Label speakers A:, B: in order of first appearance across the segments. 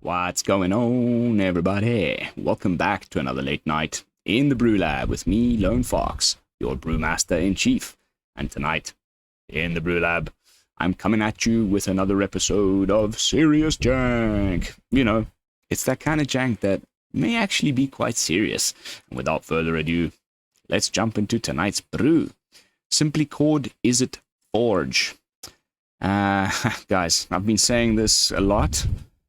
A: What's going on, everybody? Welcome back to another late night in the BrewLab with me, Lone Fox, your Brewmaster-in-Chief. And tonight, in the BrewLab, I'm coming at you with another episode of Serious Jank. You know, it's that kind of jank that may actually be quite serious. And without further ado, let's jump into tonight's brew. Simply called Izzet Forge. Guys, I've been saying this a lot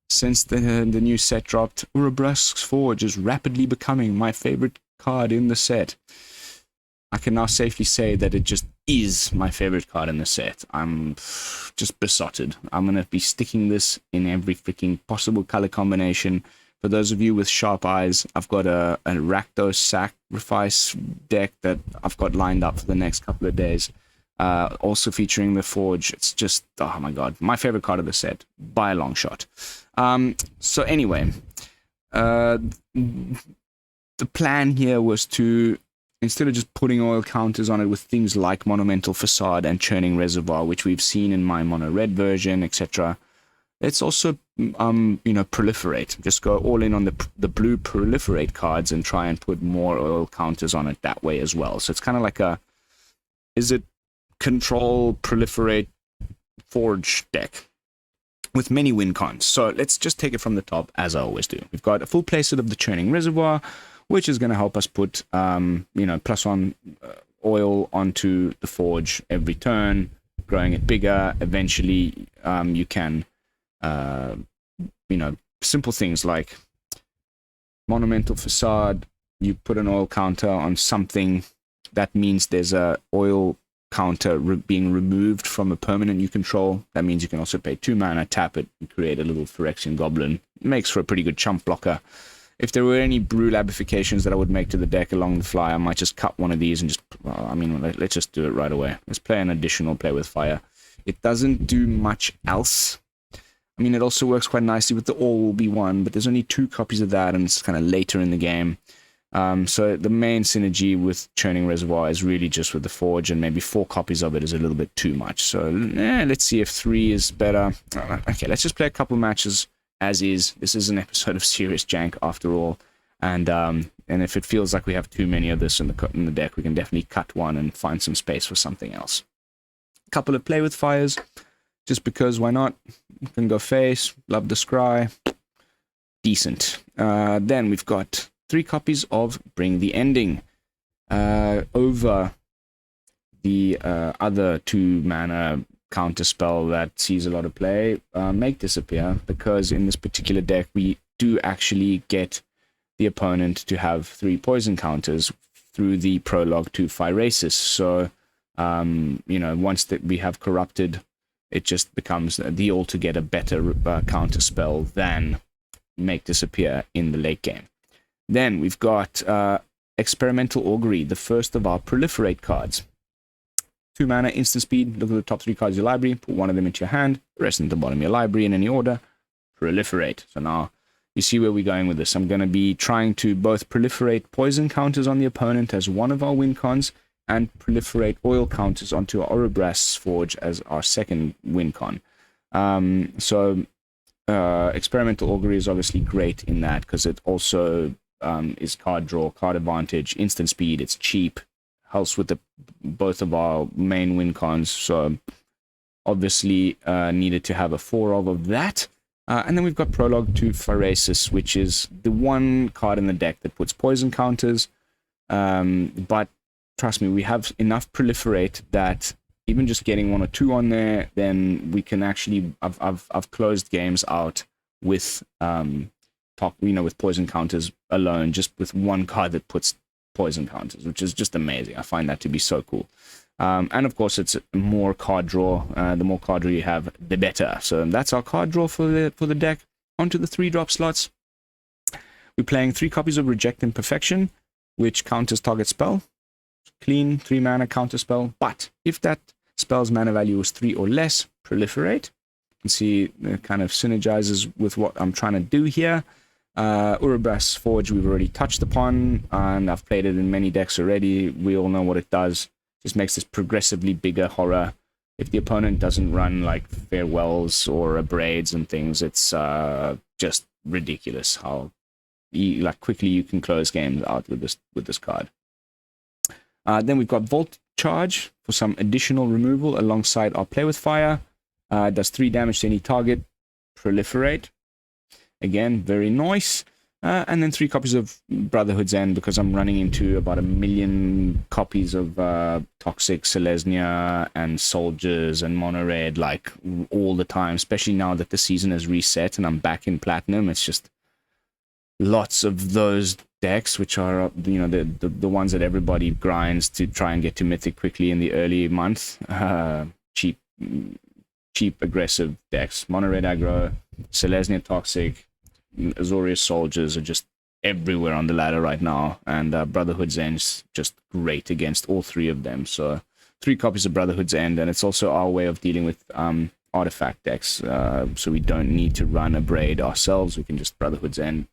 A: since the new set dropped. Urabrask's Forge is rapidly becoming my favorite card in the set. I can now safely say that it just is my favorite card in the set. I'm just besotted. I'm going to be sticking this in every freaking possible color combination. For those of you with sharp eyes, I've got a Rakdos Sacrifice deck that I've got lined up for the next couple of days. Also featuring the Forge. It's just, oh my god, my favorite card of the set by a long shot. So anyway, the plan here was to, instead of just putting oil counters on it with things like Monumental Facade and Churning Reservoir, which we've seen in my mono red version, etc., let's also proliferate. Just go all in on the blue proliferate cards and try and put more oil counters on it that way as well. So it's kind of like a, is it control proliferate forge deck with many win cons. So let's just take it from the top, as I always do. We've got a full playset of the Churning Reservoir, which is going to help us put +1 oil onto the forge every turn, growing it bigger. Eventually you can simple things like Monumental Facade, you put an oil counter on something, that means there's a oil counter being removed from a permanent you control. That means you can also pay 2 mana, tap it, and create a little Phyrexian Goblin. It makes for a pretty good chump blocker. If there were any BrewLabifications that I would make to the deck along the fly, I might just cut one of these and just, let's just do it right away. Let's play an additional Play with Fire. It doesn't do much else. I mean, it also works quite nicely with the All Will Be One, but there's only 2 copies of that, and it's kind of later in the game. So the main synergy with Churning Reservoir is really just with the Forge, and maybe 4 copies of it is a little bit too much. So let's see if 3 is better. Okay, let's just play a couple matches as is. This is an episode of Serious Jank after all, and if it feels like we have too many of this in the deck, we can definitely cut one and find some space for something else. A couple of Play with Fires, just because why not? You can go face, love the scry, decent. Then we've got 3 copies of Bring the Ending over the other 2 mana counterspell that sees a lot of play, Make Disappear, because in this particular deck we do actually get the opponent to have 3 poison counters through the prologue to Phyresis. So once that we have corrupted, it just becomes the altogether better counterspell than Make Disappear in the late game. Then we've got Experimental Augury, the first of our proliferate cards. 2 mana, instant speed, look at the top 3 cards of your library, put one of them into your hand, the rest into the bottom of your library in any order, proliferate. So now you see where we're going with this. I'm going to be trying to both proliferate poison counters on the opponent as one of our win cons, and proliferate oil counters onto our Urabrask's Forge as our second win con. Experimental Augury is obviously great in that, because it also is card draw, card advantage, instant speed, it's cheap, helps with both of our main win cons, so obviously needed to have a 4 of that. And then we've got Prologue to Phyresis, which is the one card in the deck that puts poison counters, but trust me, we have enough proliferate that even just getting 1 or 2 on there, then we can actually, I've closed games out with with poison counters alone, just with 1 card that puts poison counters, which is just amazing. I find that to be so cool. And of course, it's more card draw. The more card draw you have, the better. So that's our card draw for the deck. Onto the 3-drop slots. We're playing 3 copies of Reject Imperfection, which counters target spell. Clean 3 mana counter spell, but if that spell's mana value is 3 or less, proliferate. You can see it kind of synergizes with what I'm trying to do here. Urabrask's Forge we've already touched upon, and I've played it in many decks already. We all know what it does. Just makes this progressively bigger horror. if the opponent doesn't run like farewells or braids and things, it's just ridiculous how like quickly you can close games out with this card. Then we've got Volt Charge for some additional removal alongside our Play with Fire. Does 3 damage to any target. Proliferate. Again, very nice. And then 3 copies of Brotherhood's End, because I'm running into about 1 million copies of Toxic, Selesnya, and Soldiers, and Mono Red, like, all the time, especially now that the season has reset and I'm back in Platinum. It's just lots of those decks, which are, you know, the ones that everybody grinds to try and get to Mythic quickly in the early month. Cheap, aggressive decks. Mono Red aggro, Selesnya Toxic, Azorius Soldiers are just everywhere on the ladder right now, and Brotherhood's End's just great against all 3 of them. So 3 copies of Brotherhood's End, and it's also our way of dealing with artifact decks, so we don't need to run a braid ourselves. We can just Brotherhood's End,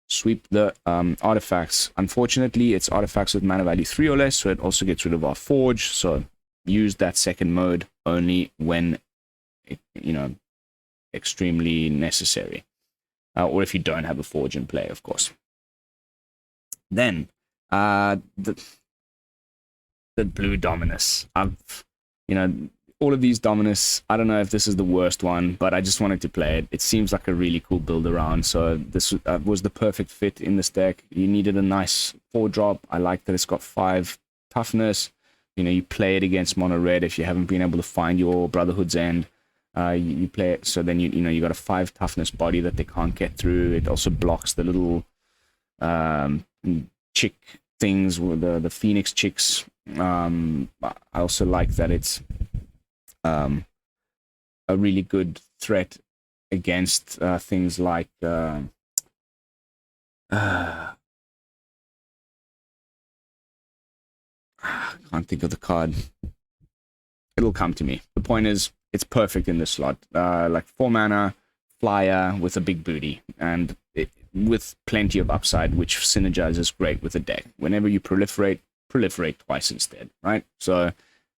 A: sweep the artifacts. Unfortunately, it's artifacts with mana value 3 or less, so it also gets rid of our Forge, so use that second mode only when it, you know, extremely necessary. Or if you don't have a Forge in play, of course. Then, the blue Dominus. You know, all of these Dominus, I don't know if this is the worst one, but I just wanted to play it. It seems like a really cool build around, so this was the perfect fit in this deck. You needed a nice 4-drop. I like that it's got 5 toughness. You know, you play it against Mono Red if you haven't been able to find your Brotherhood's End. You play it, so then you know you got a 5 toughness body that they can't get through. It also blocks the little chick things, the Phoenix chicks. I also like that it's a really good threat against things like I can't think of the card. It'll come to me. The point is, it's perfect in this slot. Like 4 mana, flyer with a big booty, and with plenty of upside, which synergizes great with the deck. Whenever you proliferate twice instead, right? So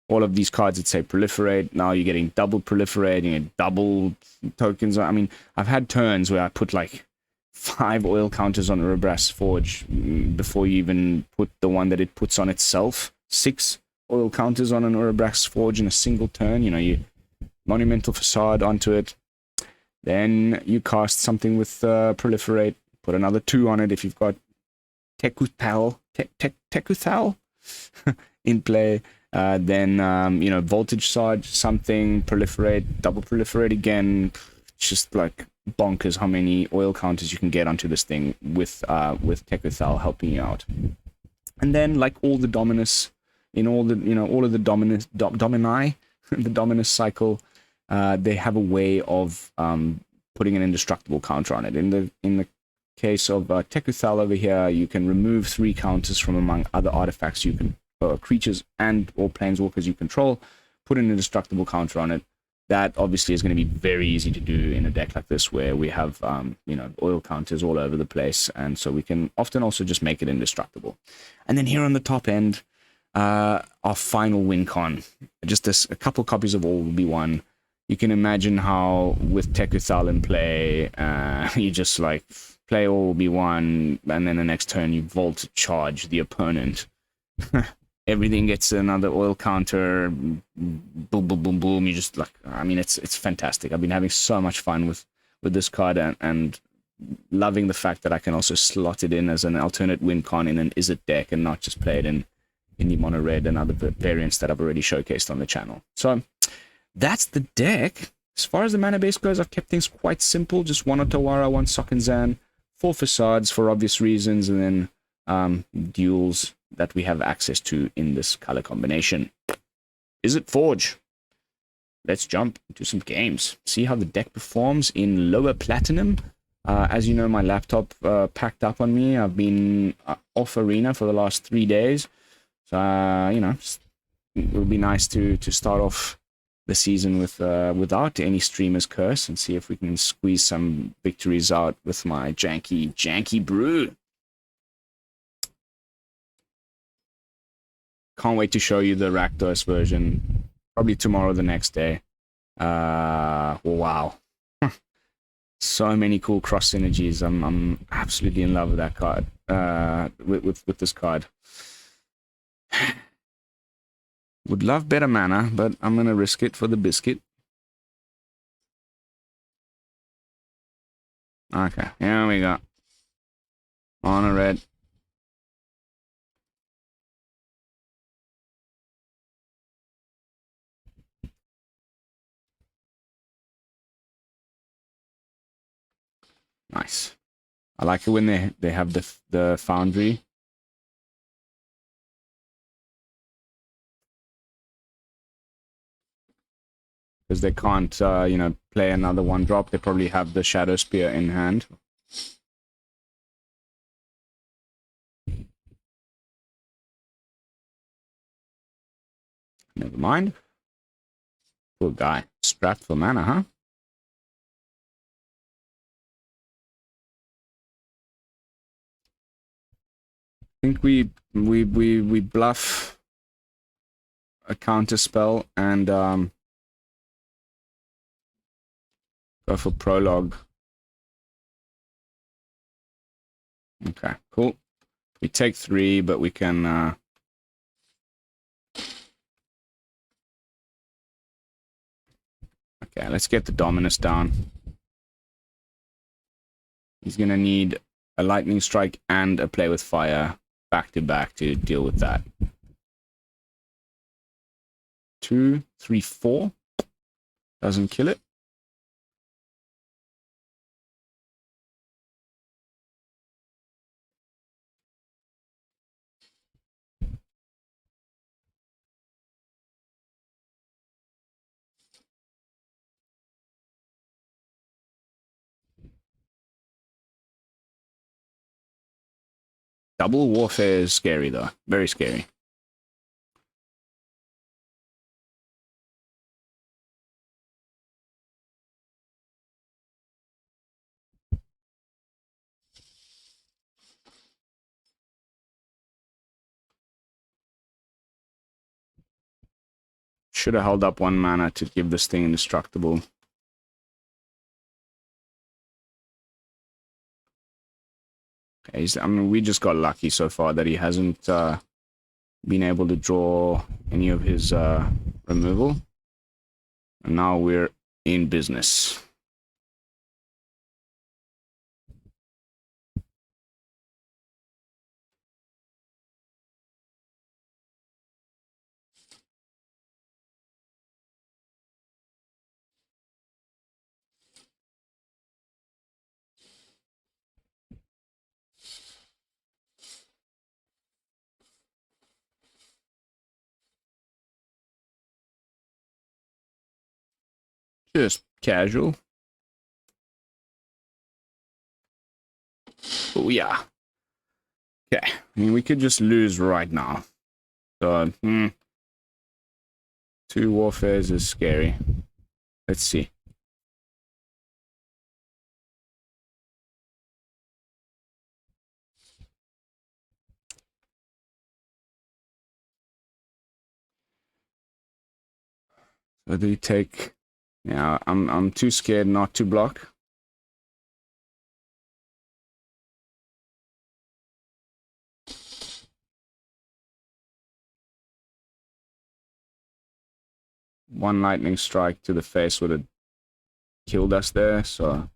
A: all of these cards that say proliferate, now you're getting double proliferate, you get double tokens. I mean, I've had turns where I put like 5 oil counters on Urabrask Forge before you even put the one that it puts on itself. 6 oil counters on an Urabrask Forge in a single turn. You know, you Monumental Facade onto it, then you cast something with proliferate, put another 2 on it if you've got Tekuthal in play, then you know, Voltage Charge, something, proliferate, double proliferate again. It's just like bonkers how many oil counters you can get onto this thing with Tekuthal helping you out. And then, like all the Dominus, in all the, you know, all of the Domini, the Dominus cycle, they have a way of putting an indestructible counter on it. In the case of Tekuthal over here, you can remove 3 counters from among other artifacts you can, creatures and or planeswalkers you control, put an indestructible counter on it. That obviously is going to be very easy to do in a deck like this, where we have you know, oil counters all over the place, and so we can often also just make it indestructible. And then here on the top end, our final win con, just a couple copies of All Will Be One. You can imagine how with Tekuthal in play, you just like play All Will Be One, and then the next turn you Volt Charge the opponent. Everything gets another oil counter, boom, boom, boom, boom. You just like, I mean, it's fantastic. I've been having so much fun with this card, and loving the fact that I can also slot it in as an alternate win con in an Izzet deck, and not just play it in the Mono Red and other variants that I've already showcased on the channel. So that's the deck. As far as the mana base goes, I've kept things quite simple. Just 1 Otawara, 1 Sokenzan, 4 Facades for obvious reasons, and then duels that we have access to in this color combination. Izzet Forge. Let's jump into some games. See how the deck performs in lower platinum. As you know, my laptop packed up on me. I've been off Arena for the last 3 days. So, you know, it would be nice to start off the season with without any streamer's curse, and see if we can squeeze some victories out with my janky brew. Can't wait to show you the Rakdos version. Probably tomorrow, the next day. Wow. So many cool cross synergies. I'm absolutely in love with that card. With this card. Would love better mana, but I'm gonna risk it for the biscuit. Okay, here we go. On a red. Nice. I like it when they have the foundry. Because they can't, you know, play another 1-drop. They probably have the Shadow Spear in hand. Never mind. Poor guy. Strapped for mana, huh? I think we bluff a counter spell and go for Prologue. Okay, cool. We take 3, but we can okay, let's get the Dominus down. He's gonna need a Lightning Strike and a Play with Fire back to back to deal with that. 2, 3, 4. Doesn't kill it. Double Warfare is scary though. Very scary. Should have held up 1 mana to give this thing indestructible. Okay, I mean, we just got lucky so far that he hasn't been able to draw any of his removal. And now we're in business. Just casual. Oh yeah. Okay, I mean, we could just lose right now. So, 2 Warfares is scary. Let's see. So do you take... Yeah, I'm too scared not to block. One lightning strike to the face would have killed us there, so...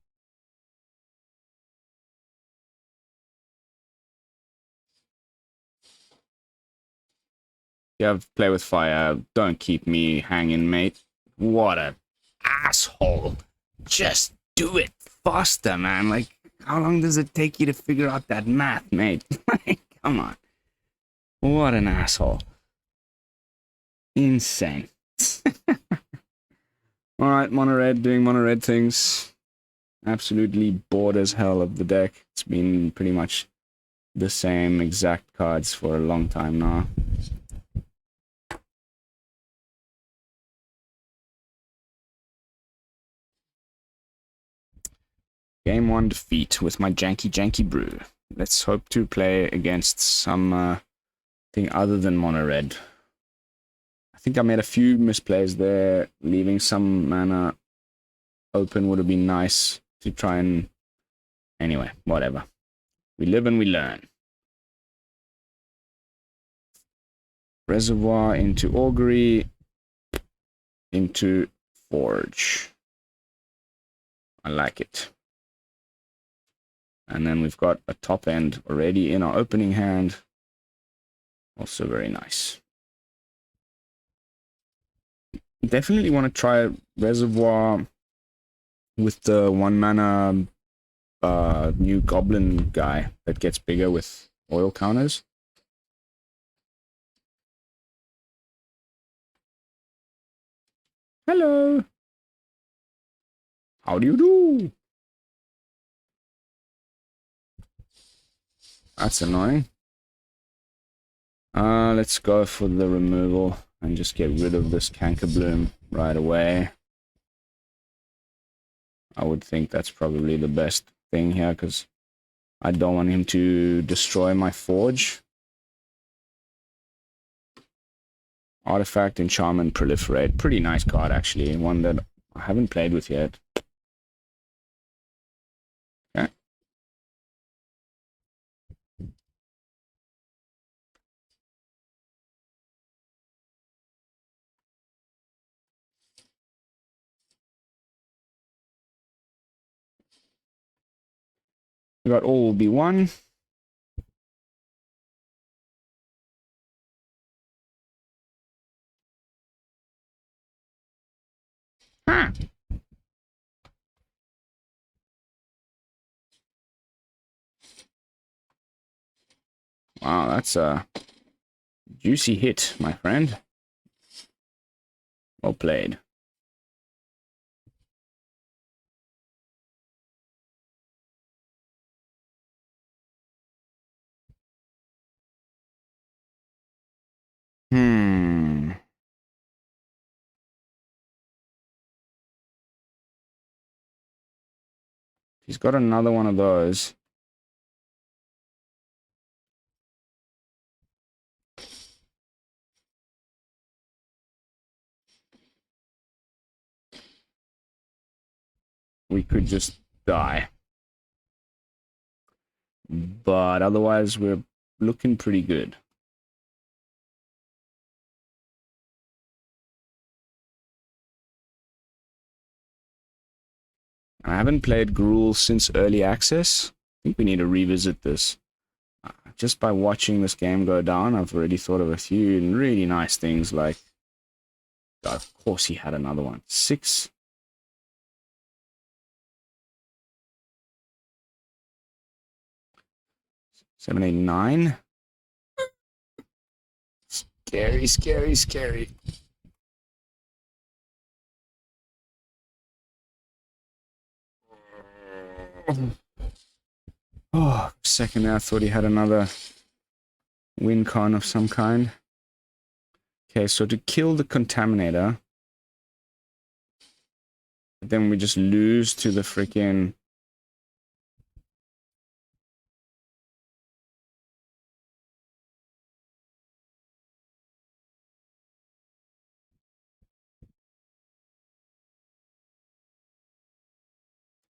A: You have play with fire. Don't keep me hanging, mate. What a asshole. Just do it faster, man. Like, how long does it take you to figure out that math, mate? Come on. What an asshole. Insane. Alright, mono red doing mono red things. Absolutely bored as hell of the deck. It's been pretty much the same exact cards for a long time now. Game 1 defeat with my janky brew. Let's hope to play against some thing other than mono red. I think I made a few misplays there. Leaving some mana open would have been nice to try and... Anyway, whatever. We live and we learn. Reservoir into Augury. Into Forge. I like it. And then we've got a top end already in our opening hand. Also very nice. Definitely want to try Reservoir with the 1 mana new goblin guy that gets bigger with oil counters. Hello. How do you do? That's annoying. Let's go for the removal and just get rid of this Cankerbloom right away. I would think that's probably the best thing here because I don't want him to destroy my forge. Artifact, Enchantment, Proliferate. Pretty nice card actually. One that I haven't played with yet. Okay. We got all will be one. Huh. Wow, that's a juicy hit, my friend. Well played. He's got another one of those. We could just die. But otherwise, we're looking pretty good. I haven't played Gruul since early access. I think we need to revisit this. Just by watching this game go down, I've already thought of a few really nice things like... God, of course he had another one. 6. Seven, 8, 9. Scary, scary, scary. Oh, second there, I thought he had another win con of some kind. Okay, so to kill the Contaminator, then we just lose to the freaking...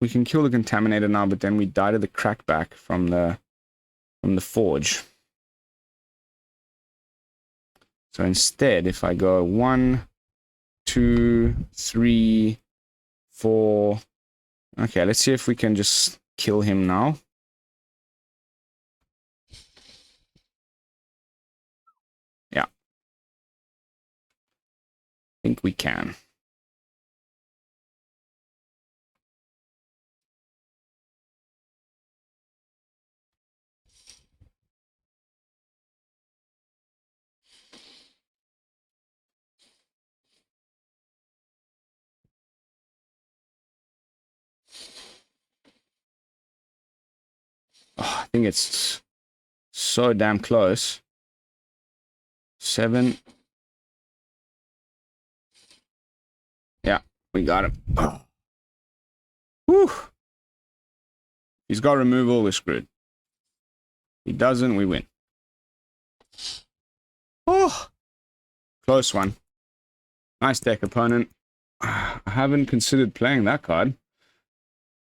A: We can kill the Contaminator now, but then we die to the Crackback from the Forge. So instead, if I go 1, 2, 3, 4... Okay, let's see if we can just kill him now. Yeah. I think we can. Oh, I think it's so damn close. 7. Yeah, we got him. Oh. Whew. He's got removal, we're screwed. He doesn't, we win. Oh, close one. Nice deck, opponent. I haven't considered playing that card. To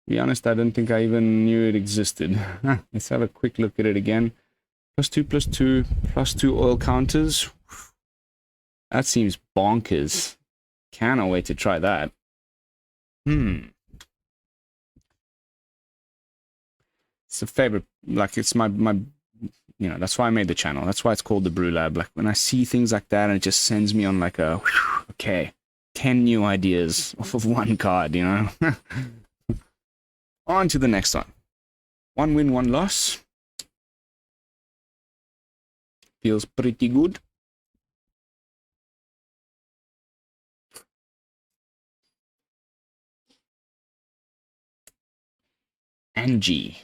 A: be honest, I don't think I even knew it existed. Let's have a quick look at it again. +2/+2, +2 oil counters. That seems bonkers. Cannot wait to try that. It's a favorite, like, it's my you know, that's why I made the channel. That's why it's called the BrewLab. Like, when I see things like that, and it just sends me on like a, okay, 10 new ideas off of one card, you know? On to the next one. 1 win, 1 loss. Feels pretty good. Angie.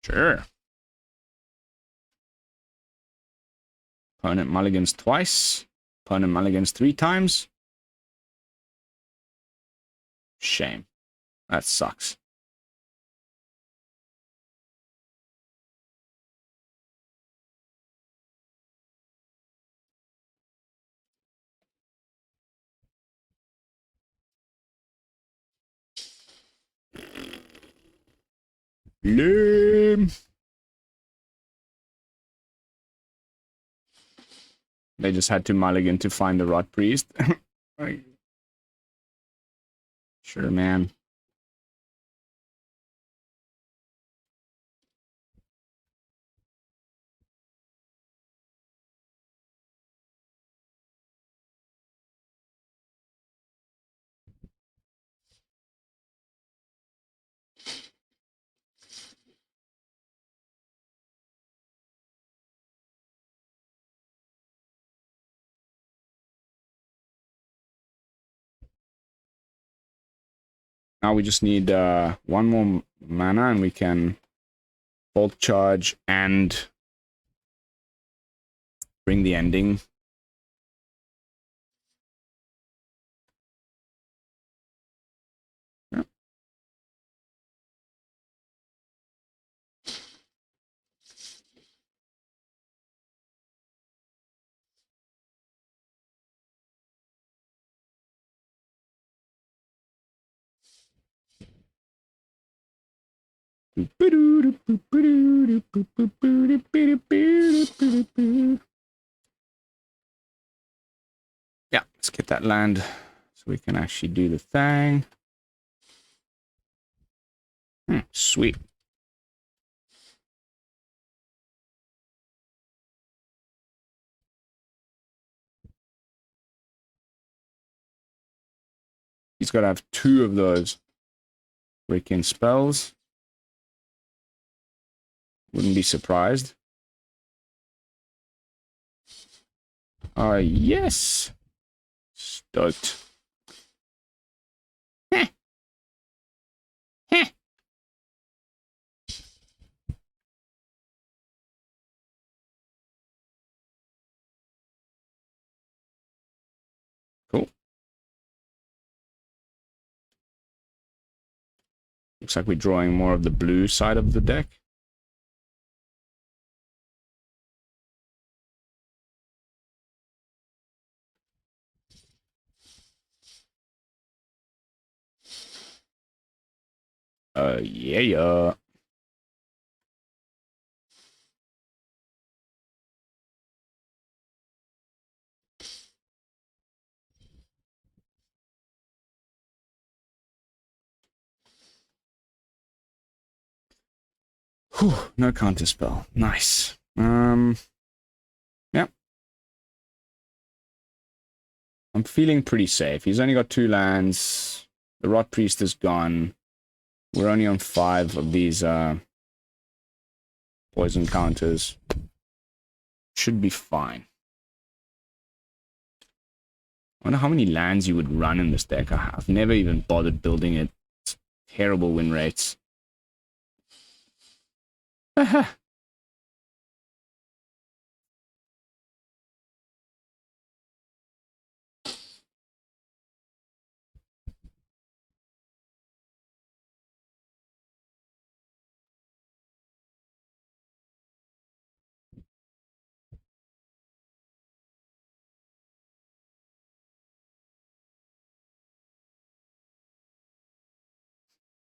A: Sure. Opponent mulligans twice. Opponent mulligans 3 times. Shame. That sucks. Lame. They just had to mulligan to find the Rot Priest. Sure, man. Now we just need 1 more mana and we can Bolt Charge and bring the ending. Yeah. Yeah, let's get that land so we can actually do the thing. Sweet. He's got to have 2 of those break-in spells. Wouldn't be surprised. Yes. Stoked. Heh. Heh. Cool. Looks like we're drawing more of the blue side of the deck. Yeah. Whew, no counter spell. Nice. Yeah. I'm feeling pretty safe. He's only got 2 lands. The Rot Priest is gone. We're only on 5 of these poison counters. Should be fine. I wonder how many lands you would run in this deck. I've never even bothered building it. It's terrible win rates.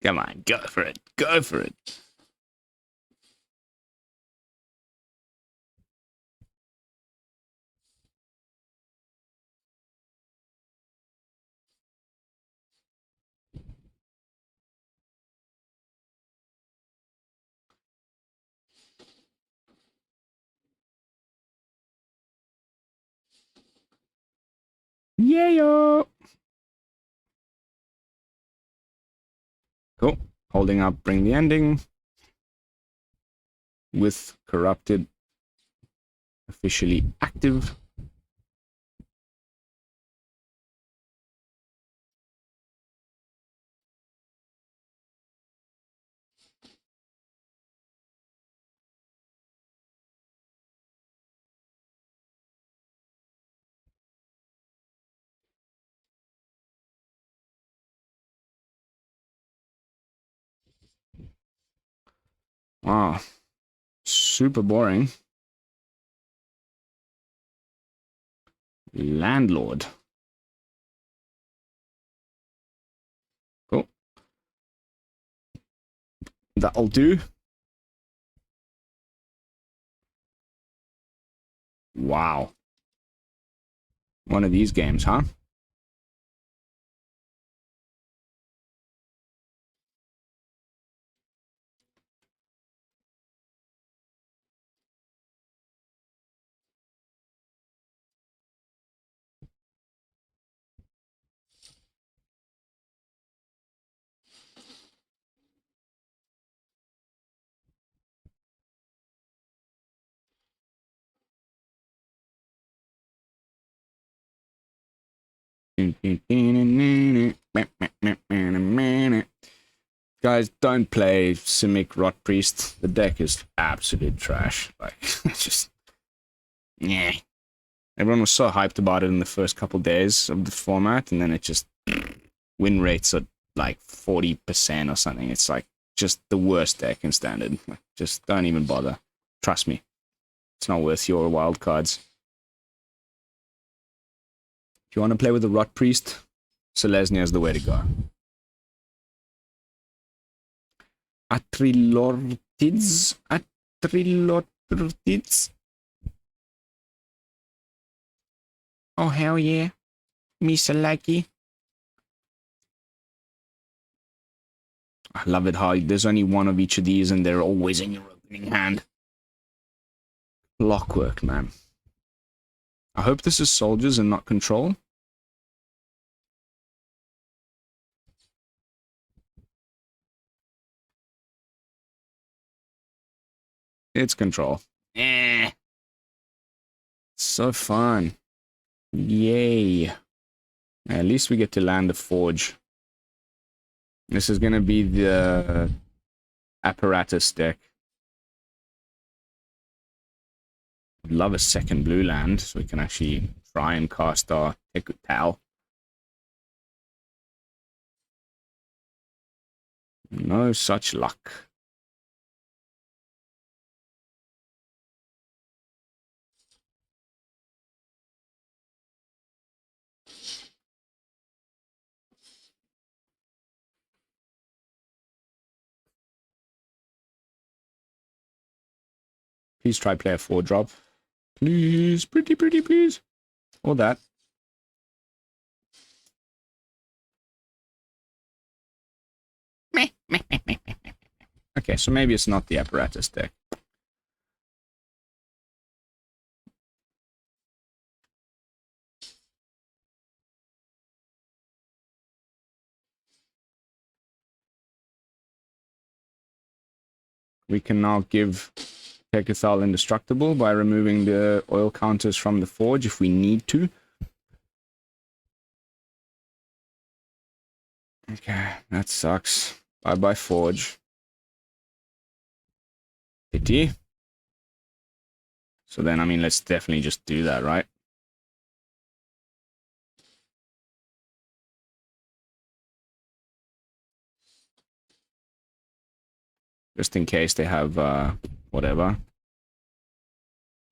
A: Come on, go for it. Go for it. Yeah, yo. Cool. Holding up, bring the ending. With corrupted officially active. Wow. Super boring. Landlord. Cool. That'll do. Wow. One of these games, huh? Guys, don't play Simic Rot Priest. The deck is absolute trash. Like, just... Yeah. Everyone was so hyped about it in the first couple days of the format, and then it just... Win rates are like 40% or something. It's like just the worst deck in Standard. Like, just don't even bother. Trust me. It's not worth your wild cards. If you want to play with the Rot Priest, Selesnya is the way to go. Atrilortids? Atrilortids? Oh, hell yeah. Misalaki. I love it how there's only one of each of these and they're always in your opening hand. Clockwork, man. I hope this is soldiers and not control. It's control. Eh. So fun. Yay. At least we get to land a forge. This is going to be the apparatus deck. I'd love a second blue land so we can actually try and cast our Tekuthal. No such luck. Please try play a 4-drop. Please, pretty please. Or that. Okay, so maybe it's not the apparatus deck. We can now give Tekuthal indestructible by removing the oil counters from the forge if we need to. Okay, that sucks. Bye-bye forge. Pity. So then, I mean, let's definitely just do that, right? Just in case they have, whatever.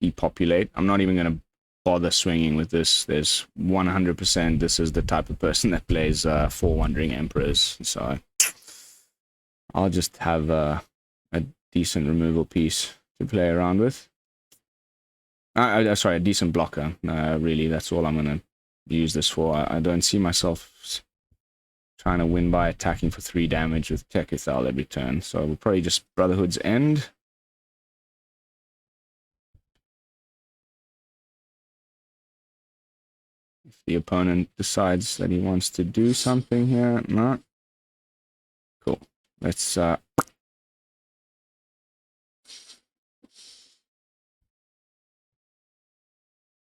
A: Depopulate. I'm not even going to bother swinging with this. There's 100% this is the type of person that plays 4 Wandering Emperors. So, I'll just have a decent removal piece to play around with. Sorry, a decent blocker. Really, that's all I'm going to use this for. I don't see myself trying to win by attacking for 3 damage with Tekuthal every turn. So we'll probably just Brotherhood's End. If the opponent decides that he wants to do something here, no. Cool. Let's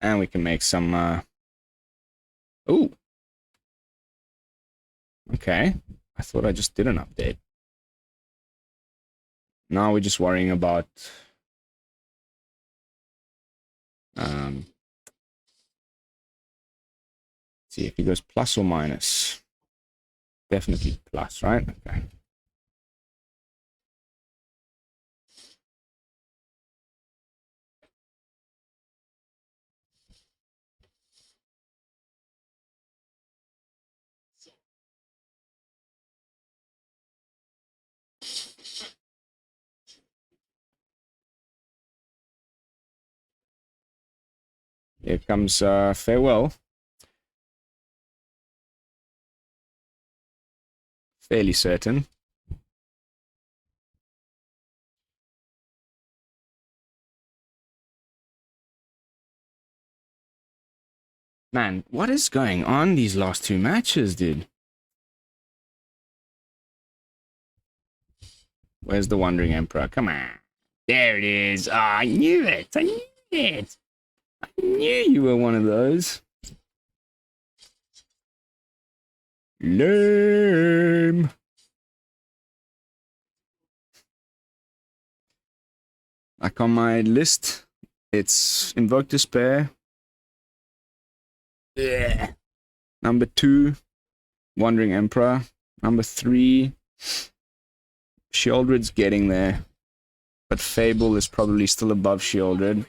A: and we can make some ooh. Okay. I thought I just did an update. Now we're just worrying about see if he goes plus or minus. Definitely plus, right? Okay. Here comes Farewell. Fairly certain. Man, what is going on these last 2 matches, dude? Where's the Wandering Emperor? Come on. There it is. Oh, I knew it. I knew it. I knew you were one of those. Lame. Like on my list, it's Invoke Despair. Yeah. Number 2, Wandering Emperor. Number 3, Sheoldred's getting there. But Fable is probably still above Sheoldred.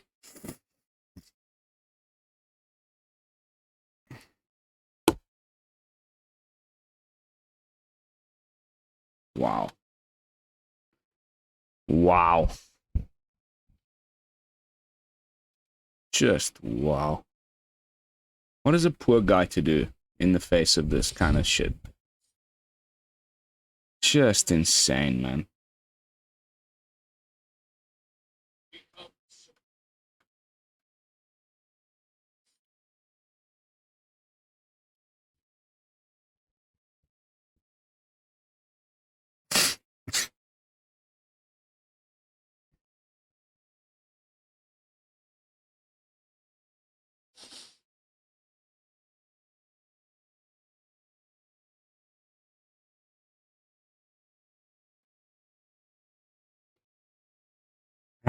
A: Wow. Wow. Just wow. What is a poor guy to do in the face of this kind of shit? Just insane, man.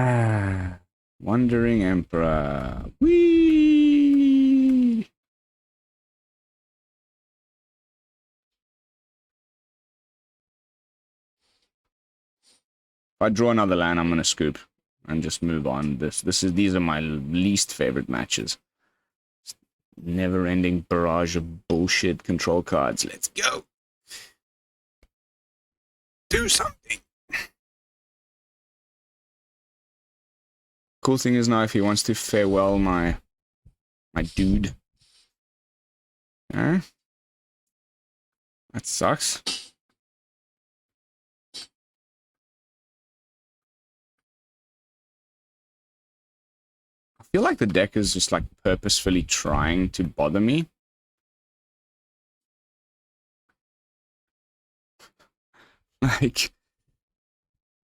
A: Ah, Wandering Emperor. Whee! If I draw another land, I'm gonna scoop and just move on. These are my least favorite matches. Never-ending barrage of bullshit control cards. Let's go. Do something. Cool thing is now if he wants to farewell my dude. That sucks. I feel like the deck is just like purposefully trying to bother me. Like,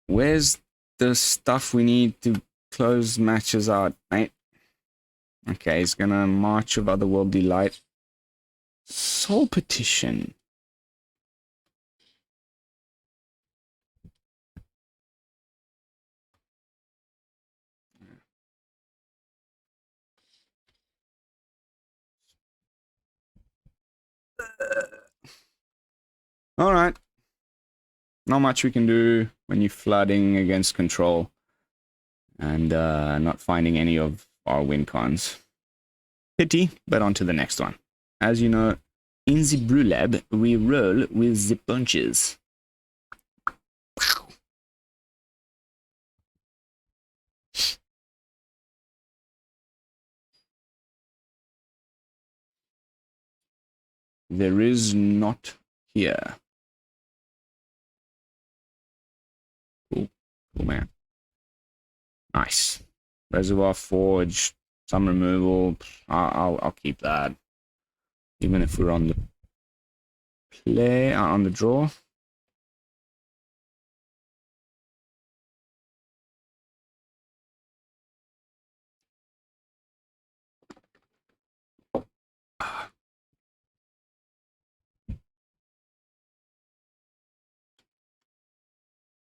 A: where's the stuff we need to close matches out, mate? Okay, he's gonna March of Otherworldly Light. Soul Petition. Alright. Not much we can do when you're flooding against control and not finding any of our win cons. Pity, but on to the next one. As you know, in the BrewLab, we roll with the punches. There is not here. Cool. Cool, man. Nice. Reservoir Forge, some removal. I'll keep that. Even if we're on the play, on the draw.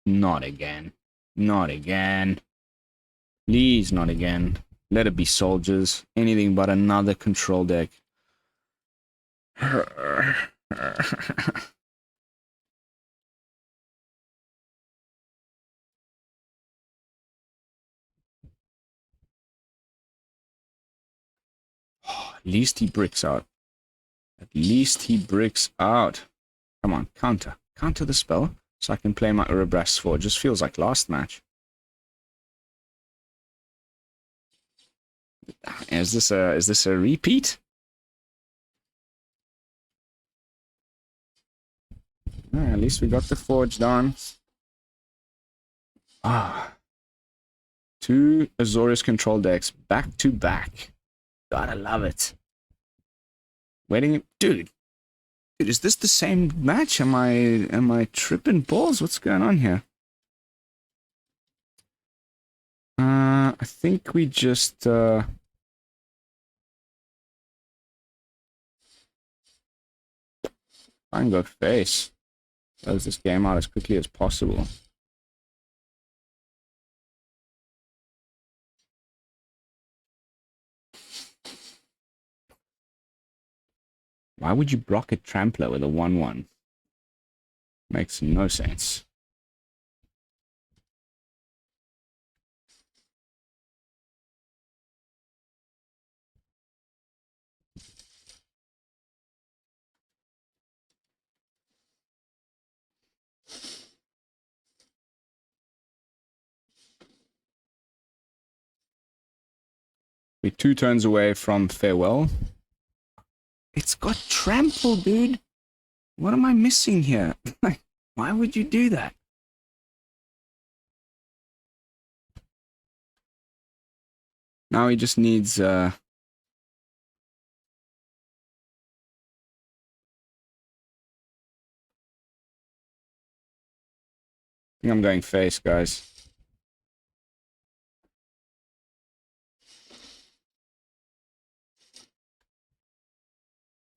A: Not again. Not again. Please, not again. Let it be soldiers. Anything but another control deck. At least he bricks out. At least he bricks out. Come on, counter. Counter the spell so I can play my Urabrask Forge. Just feels like last match. Is this a repeat? At least we got the Forge done. Ah. 2 Azorius control decks back to back. Gotta love it. Waiting, dude, is this the same match? Am I tripping balls? What's going on here? I think we just try and go face. Close this game out as quickly as possible. Why would you block a Trampler with a 1/1? Makes no sense. We're 2 turns away from farewell. It's got trample, dude. What am I missing here? Why would you do that? Now he just needs I think I'm going face, guys.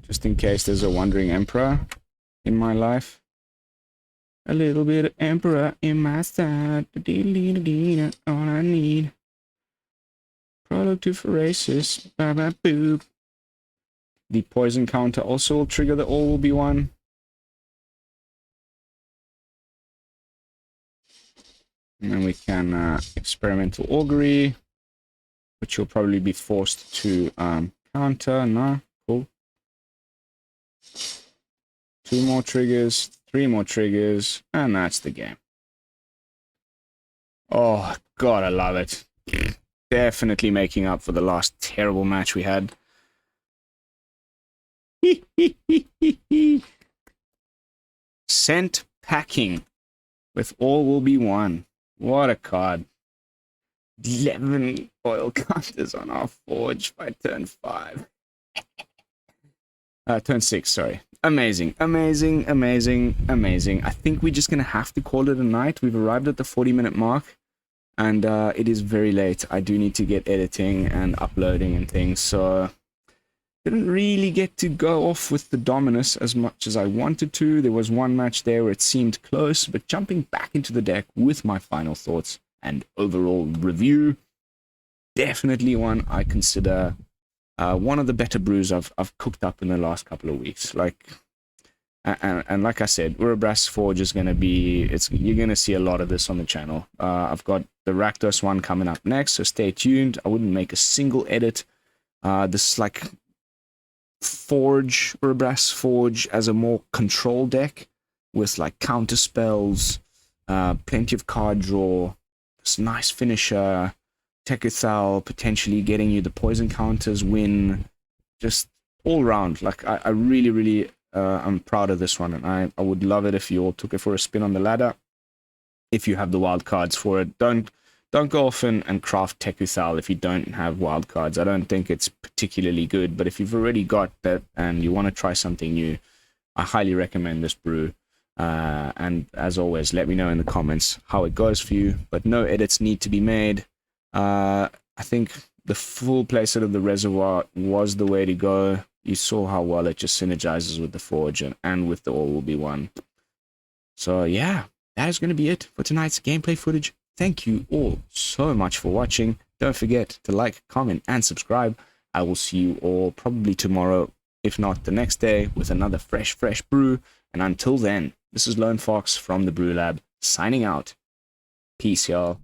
A: Just in case there's a wandering emperor in my life. A little bit of emperor in my side. All I need. Prologue to Phyresis. Boop. The poison counter also will trigger the all will be one. And then we can Experimental Augury, which you'll probably be forced to counter. No, cool. 2 more triggers, 3 more triggers, and that's the game. Oh, God, I love it. Definitely making up for the last terrible match we had. Sent packing with all will be one. What a card. 11 oil counters on our forge by turn 5. Turn 6, sorry. Amazing, amazing, amazing, amazing. I think we're just going to have to call it a night. We've arrived at the 40-minute mark, and it is very late. I do need to get editing and uploading and things, so didn't really get to go off with the Dominus as much as I wanted to. There was one match there where it seemed close, but jumping back into the deck with my final thoughts and overall review, definitely one I consider one of the better brews I've cooked up in the last couple of weeks. Like, and like I said, Urabrask Forge is going to be, you're going to see a lot of this on the channel. I've got the Rakdos one coming up next, so stay tuned. I wouldn't make a single edit. This like Forge, Urabrask Forge as a more control deck with like counter spells, plenty of card draw, this nice finisher, Tekuthal potentially getting you the poison counters win, just all round. Like I really, really I'm proud of this one, and I would love it if you all took it for a spin on the ladder. If you have the wild cards for it, don't go off and craft Tekuthal if you don't have wild cards. I don't think it's particularly good, but if you've already got that and you want to try something new, I highly recommend this brew. And as always, let me know in the comments how it goes for you, but no edits need to be made. I think the full playset of the reservoir was the way to go. You saw how well it just synergizes with the forge and with the all will be one. So yeah, that is going to be it for tonight's gameplay footage. Thank you all so much for watching. Don't forget to like, comment, and subscribe. I will see you all probably tomorrow, if not the next day, with another fresh brew. And until then, this is Lone Fox from the BrewLab, signing out. Peace, y'all.